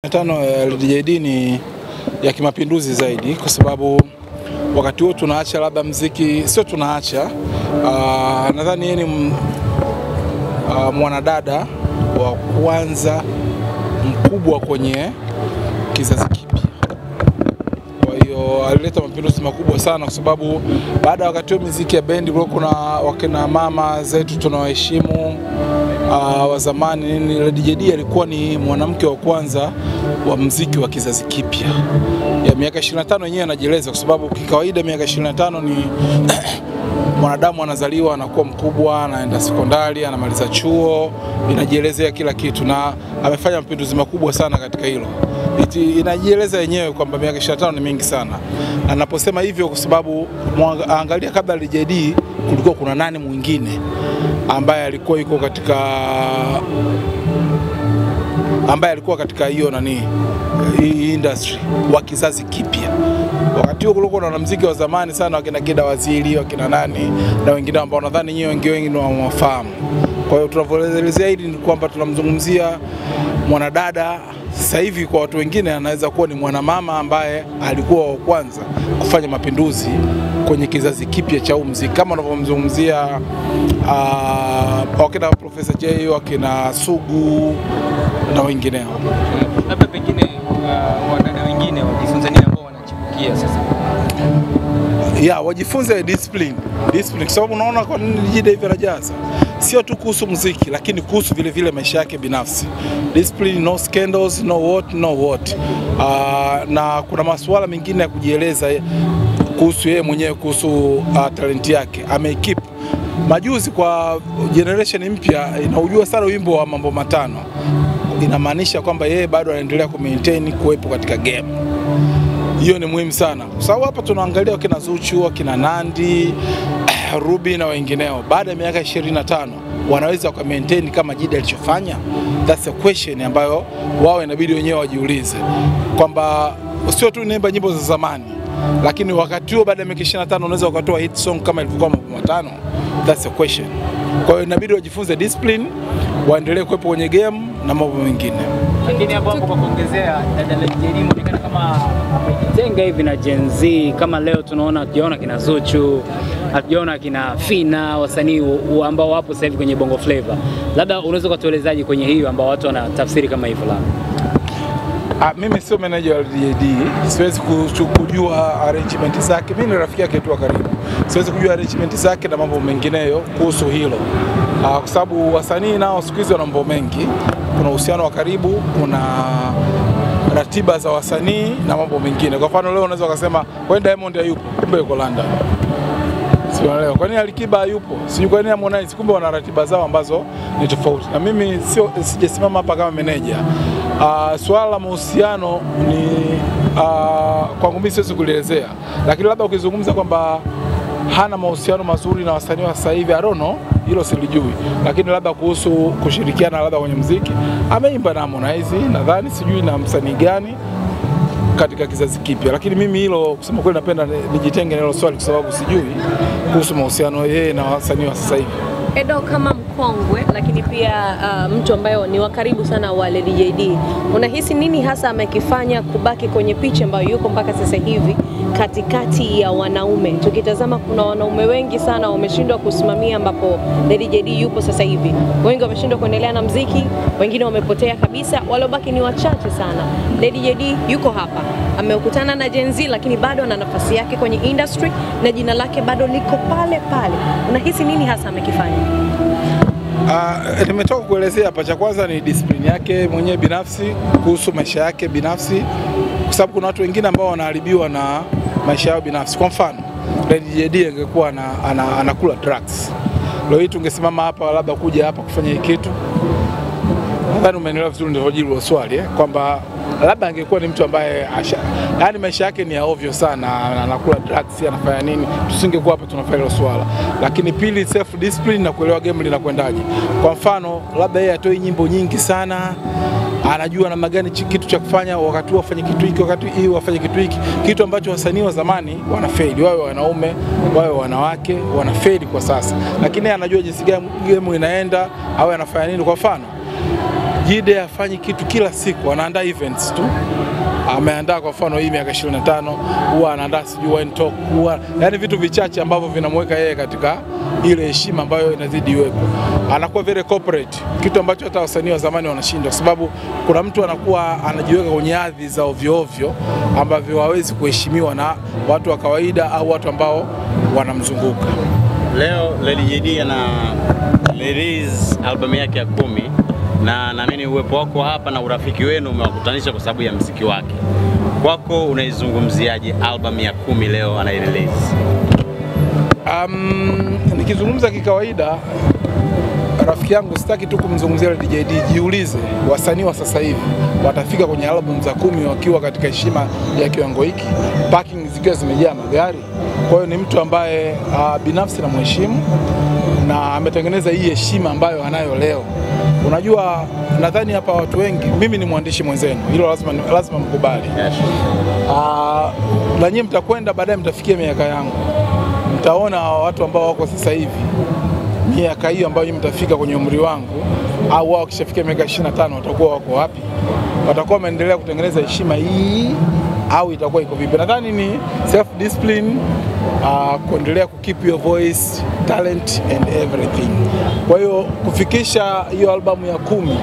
Tano ya LDJD ni ya kimapinduzi zaidi kwa sababu wakati huo tunaacha labda muziki, sio tunaacha, nadhani yeye ni mwanadada wa kwanza mkubwa kwenye kizazi kipya. Kwa hiyo alileta mapinduzi makubwa sana kwa sababu baada wakati huo muziki ya bendi kulikuwa kuna wakina mama zetu tunawaheshimu wa zamani. LDJD alikuwa ni mwanamke wa kwanza wa muziki wa kizazi kipya. Ya miaka 25 yenyewe anajieleza kwa sababu kikawaida miaka 25 ni mwanadamu anazaliwa, anakuwa mkubwa, anaenda sekondari, anamaliza chuo, inajielezea kila kitu, na amefanya mapinduzi makubwa sana katika hilo. Inajieleza yenyewe kwamba miaka 25 ni mingi sana. Na naposema hivyo kwa sababu angalia kabla LDJD kulikuwa kuna nani mwingine ambaye alikuwa yuko katika hiyo hii industry wa kizazi kipya. Wakati huo kulikuwa na wanamuziki wa zamani sana, wakina Kida Waziri, wakina nani na wengine ambao nadhani nyinyi wengi ni wafahamu. Kwa hiyo tunavyoelezea hili ni kwamba tunamzungumzia mwanadada. Sasa hivi kwa watu wengine anaweza kuwa ni mwanamama ambaye alikuwa wa kwanza kufanya mapinduzi kwenye kizazi kipya cha muziki, kama unavyomzungumzia wakina Professor Jay, wakina Sugu na wengineo. Labda pengine wadada wengine wajifunze nini ambao wanachipukia sasa? Wajifunze discipline kwa sababu unaona kwa nini LDJD hivi anajaza sio tu kuhusu muziki, lakini kuhusu vile vile maisha yake binafsi. Discipline, no scandals, no what. Na kuna masuala mengine ya kujieleza kuhusu yeye mwenyewe, kuhusu talenti yake. Amekeep majuzi kwa generation mpya inaujua sana wimbo wa Mambo Matano. Inamaanisha kwamba yeye bado anaendelea ku-maintain kuwepo katika game. Hiyo ni muhimu sana. Kwa sababu hapa tunaangalia wakina Zuchu, wakina Nandi, Ruby na wengineo. Baada ya miaka 25 wanaweza ku-maintain kama Jida alichofanya? That's a question ambayo wao inabidi wenyewe wajiulize. Kwamba sio tu naimba nyimbo za zamani, lakini wakati huo baada ya miaka 25 unaweza ukatoa hit song kama ilivyokuwa Mambo Matano. That's a question. Kwa hiyo inabidi wajifunze discipline, waendelee kuwepo kwenye game na mambo mengine. Lakini hapo kwa kuongezea, dada LDJD inaonekana kama amejitenga hivi na Gen Z. Kama leo tunaona kina Zuchu, hatujaona kina Fina, wasanii ambao wapo sasa hivi kwenye Bongo Flava. Labda unaweza kutuelezaje kwenye hiyo ambao watu wanatafsiri kama hivyo labda? Mimi sio manager wa LDJD, siwezi kujua arrangement zake. Mimi ni rafiki yake tu wa karibu, siwezi kujua arrangement zake na mambo mengineyo kuhusu hilo, kwa sababu wasanii nao siku hizi wana mambo mengi. Kuna uhusiano wa karibu, kuna ratiba za wasanii na mambo mengine. Kwa mfano leo unaweza kusema kwa nini Diamond hayupo, kumbe yuko London. Sielewi kwa nini Alikiba hayupo, sijui kwa nini Harmonize, kumbe wana ratiba zao ambazo ni tofauti. Na mimi sijasimama hapa kama manager. Swala la mahusiano ni kwangu mimi siwezi kuelezea, lakini labda ukizungumza kwamba hana mahusiano mazuri na wasanii wa sasa hivi, I don't know, hilo silijui. Lakini labda kuhusu kushirikiana labda kwenye muziki, ameimba na Harmonize nadhani, sijui na msanii gani katika kizazi kipya. Lakini mimi hilo kusema kweli napenda nijitenge na hilo swali kwa sababu sijui kuhusu mahusiano yeye na wasanii wa sasa hivi. Edo, kama mkongwe lakini pia mtu ambaye ni wa karibu sana wa LDJD, unahisi nini hasa amekifanya kubaki kwenye picha ambayo yuko mpaka sasa hivi katikati ya wanaume? Tukitazama kuna wanaume wengi sana wameshindwa kusimamia ambapo LDJD yupo sasa hivi. Wengi wameshindwa kuendelea na muziki, wengine wamepotea kabisa, waliobaki ni wachache sana. LDJD yuko hapa, ameukutana na Gen Z lakini bado ana nafasi yake kwenye industry na jina lake bado liko pale pale. Unahisi nini hasa amekifanya? Nimetoka kuelezea hapa. Cha kwanza ni discipline yake mwenyewe binafsi, kuhusu maisha yake binafsi, kwa sababu kuna watu wengine ambao wanaharibiwa na maisha yao binafsi. Kwa mfano LDJD angekuwa anakula drugs, leo hii tungesimama hapa labda kuja hapa kufanya hiki kitu. Nadhani umeelewa vizuri ndio hojibu wa swali, kwamba labda angekuwa ni mtu ambaye yani maisha yake ni ya ovyo sana, anakula drugs, anafanya nini, tusingekuwa hapa tunafanya hilo swala. Lakini pili, self discipline na kuelewa game linakwendaje. Kwa mfano labda yeye atoi nyimbo nyingi sana, anajua namna gani kitu cha kufanya, wakati huo afanye kitu hiki, wakati hii afanye kitu hiki, kitu ambacho wasanii wa zamani wanafeli, wao wanaume, wao wanawake wanafeli kwa sasa. Lakini anajua jinsi gani game inaenda au anafanya nini. Kwa mfano Jide hafanyi kitu kila siku, anaandaa events tu. Ameandaa kwa mfano hii miaka 25, huwa anaandaa sijui wine talk, yani vitu vichache ambavyo vinamweka yeye katika ile heshima ambayo inazidi iwepo. Anakuwa very corporate, kitu ambacho hata wasanii wa zamani wanashindwa, kwa sababu kuna mtu anakuwa anajiweka kwenye hadhi za ovyo ovyo ambavyo hawezi kuheshimiwa na watu wa kawaida au watu ambao wanamzunguka. Leo Lady JD ana release album yake ya 10 na naamini uwepo wako hapa na urafiki wenu umewakutanisha kwa sababu ya muziki wake. Kwako unaizungumziaje album ya 10 leo ana release? Nikizungumza kikawaida, rafiki yangu sitaki tu kumzungumzia Lady JD, jiulize wasanii wa sasa hivi watafika kwenye album za 10 wakiwa katika heshima ya kiwango hiki, parking zikiwa zimejaa magari. Kwa hiyo ni mtu ambaye binafsi na mheshimu na ametengeneza hii heshima ambayo anayo leo. Unajua, nadhani hapa watu wengi, mimi ni mwandishi mwenzenu, hilo lazima mkubali. Na nyinyi mtakwenda baadaye mtafikia miaka yangu, mtaona watu ambao wako sasa hivi miaka hiyo ambayo nyinyi mtafika kwenye umri wangu, au wao kishafikia miaka 25 watakuwa wako wapi? Watakuwa wameendelea kutengeneza heshima hii au itakuwa iko vipi? Nadhani ni self discipline, kuendelea keep your voice, talent and everything. Kwa hiyo kufikisha hiyo albamu ya 10